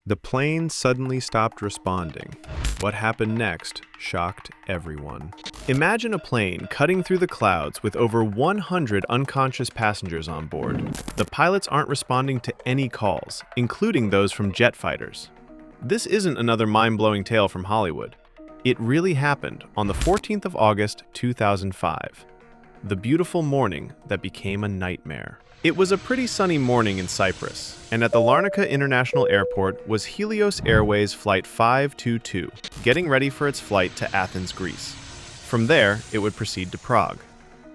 The plane suddenly stopped responding. What happened next shocked everyone. Imagine a plane cutting through the clouds with over 100 unconscious passengers on board. The pilots aren't responding to any calls, including those from jet fighters. This isn't another mind-blowing tale from Hollywood. It really happened on the 14th of August, 2005. The beautiful morning that became a nightmare. It was a pretty sunny morning in Cyprus, and at the Larnaca International Airport was Helios Airways Flight 522, getting ready for its flight to Athens, Greece. From there, it would proceed to Prague.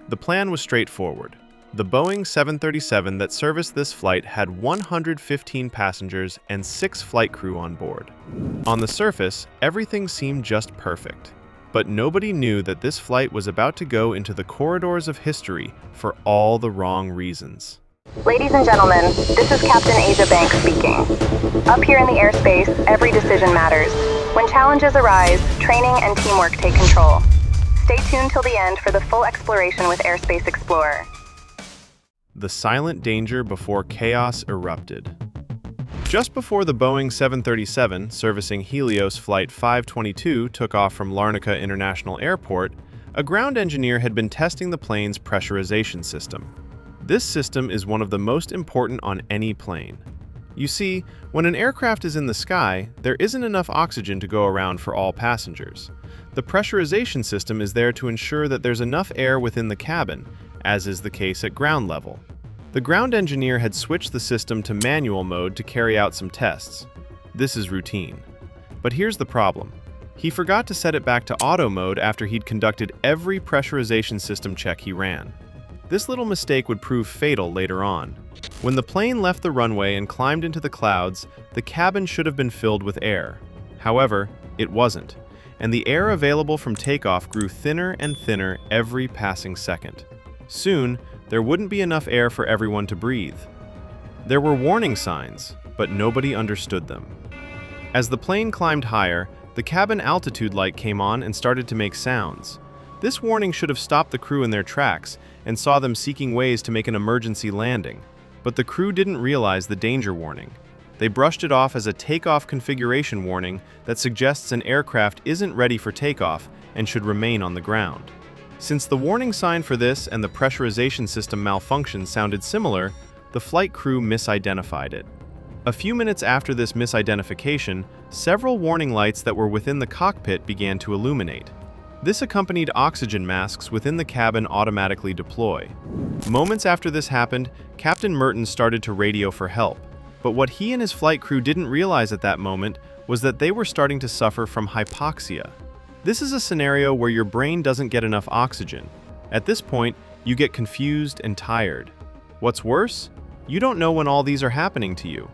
The plan was straightforward. The Boeing 737 that serviced this flight had 115 passengers and 6 flight crew on board. On the surface, everything seemed just perfect. But nobody knew that this flight was about to go into the corridors of history for all the wrong reasons. Ladies and gentlemen, this is Captain Asia Banks speaking. Up here in the airspace, every decision matters. When challenges arise, training and teamwork take control. Stay tuned till the end for the full exploration with Airspace Explorer. The silent danger before chaos erupted. Just before the Boeing 737 servicing Helios Flight 522 took off from Larnaca International Airport, a ground engineer had been testing the plane's pressurization system. This system is one of the most important on any plane. You see, when an aircraft is in the sky, there isn't enough oxygen to go around for all passengers. The pressurization system is there to ensure that there's enough air within the cabin, as is the case at ground level. The ground engineer had switched the system to manual mode to carry out some tests. This is routine. But here's the problem. He forgot to set it back to auto mode after he'd conducted every pressurization system check he ran. This little mistake would prove fatal later on. When the plane left the runway and climbed into the clouds, the cabin should have been filled with air. However, it wasn't, and the air available from takeoff grew thinner and thinner every passing second. Soon, there wouldn't be enough air for everyone to breathe. There were warning signs, but nobody understood them. As the plane climbed higher, the cabin altitude light came on and started to make sounds. This warning should have stopped the crew in their tracks and saw them seeking ways to make an emergency landing. But the crew didn't realize the danger warning. They brushed it off as a takeoff configuration warning that suggests an aircraft isn't ready for takeoff and should remain on the ground. Since the warning sign for this and the pressurization system malfunction sounded similar, the flight crew misidentified it. A few minutes after this misidentification, several warning lights that were within the cockpit began to illuminate. This accompanied oxygen masks within the cabin automatically deploy. Moments after this happened, Captain Mertens started to radio for help. But what he and his flight crew didn't realize at that moment was that they were starting to suffer from hypoxia. This is a scenario where your brain doesn't get enough oxygen. At this point, you get confused and tired. What's worse? You don't know when all these are happening to you.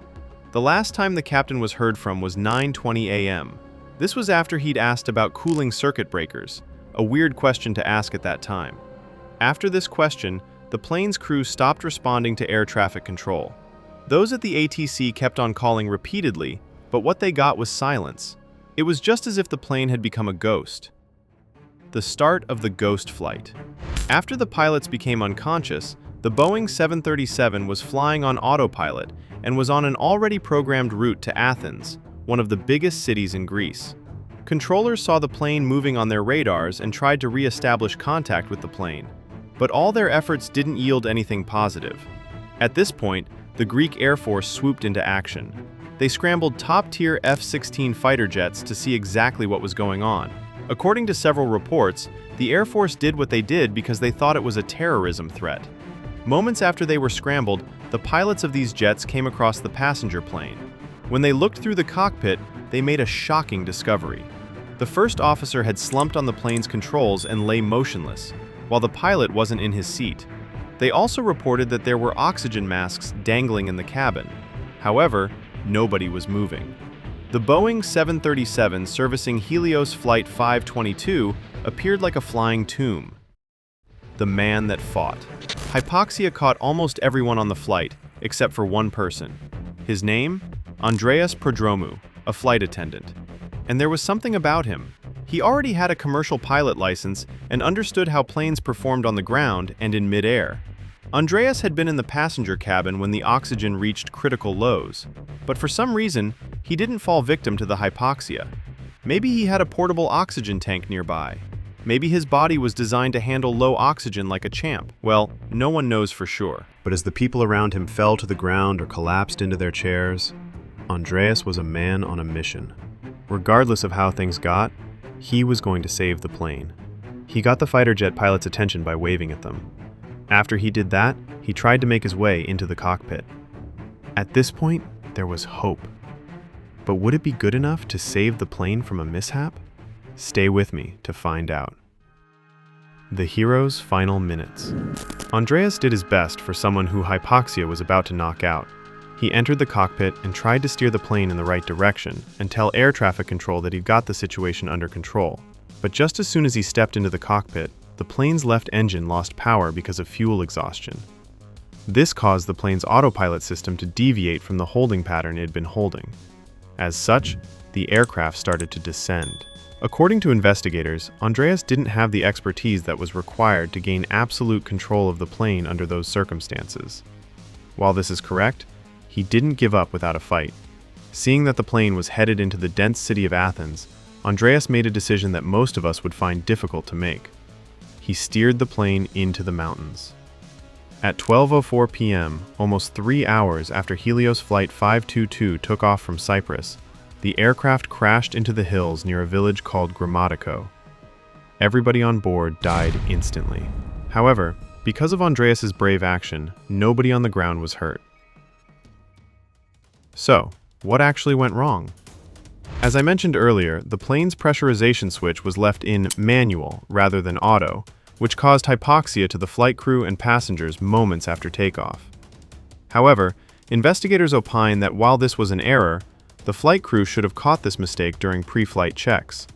The last time the captain was heard from was 9:20 a.m. This was after he'd asked about cooling circuit breakers, a weird question to ask at that time. After this question, the plane's crew stopped responding to air traffic control. Those at the ATC kept on calling repeatedly, but what they got was silence. It was just as if the plane had become a ghost. The start of the ghost flight. After the pilots became unconscious, the Boeing 737 was flying on autopilot and was on an already programmed route to Athens, one of the biggest cities in Greece. Controllers saw the plane moving on their radars and tried to re-establish contact with the plane, but all their efforts didn't yield anything positive. At this point, the Greek Air Force swooped into action. They scrambled top-tier F-16 fighter jets to see exactly what was going on. According to several reports, the Air Force did what they did because they thought it was a terrorism threat. Moments after they were scrambled, the pilots of these jets came across the passenger plane. When they looked through the cockpit, they made a shocking discovery. The first officer had slumped on the plane's controls and lay motionless, while the pilot wasn't in his seat. They also reported that there were oxygen masks dangling in the cabin. However, nobody was moving. The Boeing 737 servicing Helios Flight 522 appeared like a flying tomb. The man that fought. Hypoxia caught almost everyone on the flight, except for one person. His name? Andreas Prodromou, a flight attendant. And there was something about him. He already had a commercial pilot license and understood how planes performed on the ground and in mid-air. Andreas had been in the passenger cabin when the oxygen reached critical lows, but for some reason, he didn't fall victim to the hypoxia. Maybe he had a portable oxygen tank nearby. Maybe his body was designed to handle low oxygen like a champ. Well, no one knows for sure. But as the people around him fell to the ground or collapsed into their chairs, Andreas was a man on a mission. Regardless of how things got, he was going to save the plane. He got the fighter jet pilot's attention by waving at them. After he did that, he tried to make his way into the cockpit. At this point, there was hope. But would it be good enough to save the plane from a mishap? Stay with me to find out. The hero's final minutes. Andreas did his best for someone who hypoxia was about to knock out. He entered the cockpit and tried to steer the plane in the right direction and tell air traffic control that he'd got the situation under control. But just as soon as he stepped into the cockpit, the plane's left engine lost power because of fuel exhaustion. This caused the plane's autopilot system to deviate from the holding pattern it had been holding. As such, the aircraft started to descend. According to investigators, Andreas didn't have the expertise that was required to gain absolute control of the plane under those circumstances. While this is correct, he didn't give up without a fight. Seeing that the plane was headed into the dense city of Athens, Andreas made a decision that most of us would find difficult to make. He steered the plane into the mountains. At 12:04 p.m., almost 3 hours after Helios Flight 522 took off from Cyprus, the aircraft crashed into the hills near a village called Grammatico. Everybody on board died instantly. However, because of Andreas's brave action, nobody on the ground was hurt. So, what actually went wrong? As I mentioned earlier, the plane's pressurization switch was left in manual rather than auto, which caused hypoxia to the flight crew and passengers moments after takeoff. However, investigators opine that while this was an error, the flight crew should have caught this mistake during pre-flight checks.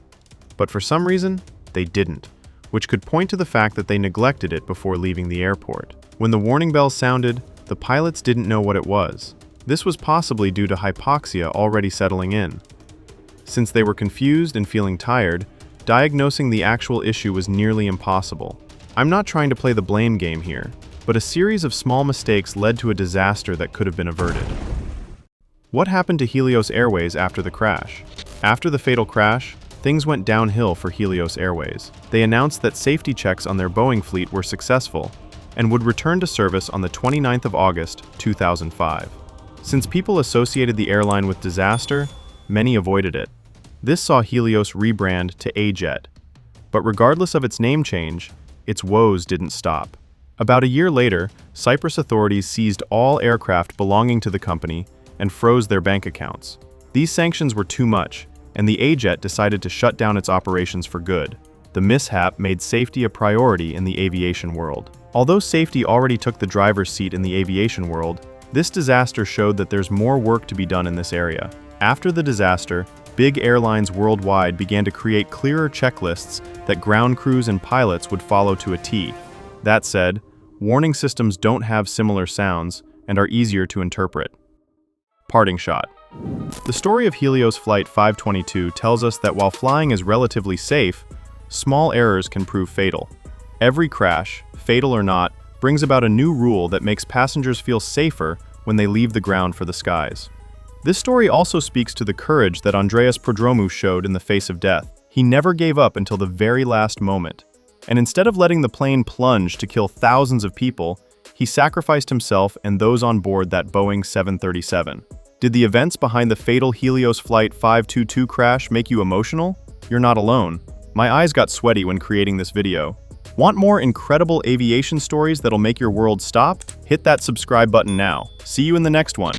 But for some reason, they didn't, which could point to the fact that they neglected it before leaving the airport. When the warning bells sounded, the pilots didn't know what it was. This was possibly due to hypoxia already settling in. Since they were confused and feeling tired, diagnosing the actual issue was nearly impossible. I'm not trying to play the blame game here, but a series of small mistakes led to a disaster that could have been averted. What happened to Helios Airways after the crash? After the fatal crash, things went downhill for Helios Airways. They announced that safety checks on their Boeing fleet were successful and would return to service on the 29th of August, 2005. Since people associated the airline with disaster, many avoided it. This saw Helios rebrand to AJet. But regardless of its name change, its woes didn't stop. About a year later, Cyprus authorities seized all aircraft belonging to the company and froze their bank accounts. These sanctions were too much, and the AJet decided to shut down its operations for good. The mishap made safety a priority in the aviation world. Although safety already took the driver's seat in the aviation world, this disaster showed that there's more work to be done in this area. After the disaster, big airlines worldwide began to create clearer checklists that ground crews and pilots would follow to a T. That said, warning systems don't have similar sounds and are easier to interpret. Parting shot. The story of Helios Flight 522 tells us that while flying is relatively safe, small errors can prove fatal. Every crash, fatal or not, brings about a new rule that makes passengers feel safer when they leave the ground for the skies. This story also speaks to the courage that Andreas Prodromou showed in the face of death. He never gave up until the very last moment. And instead of letting the plane plunge to kill thousands of people, he sacrificed himself and those on board that Boeing 737. Did the events behind the fatal Helios Flight 522 crash make you emotional? You're not alone. My eyes got sweaty when creating this video. Want more incredible aviation stories that'll make your world stop? Hit that subscribe button now. See you in the next one.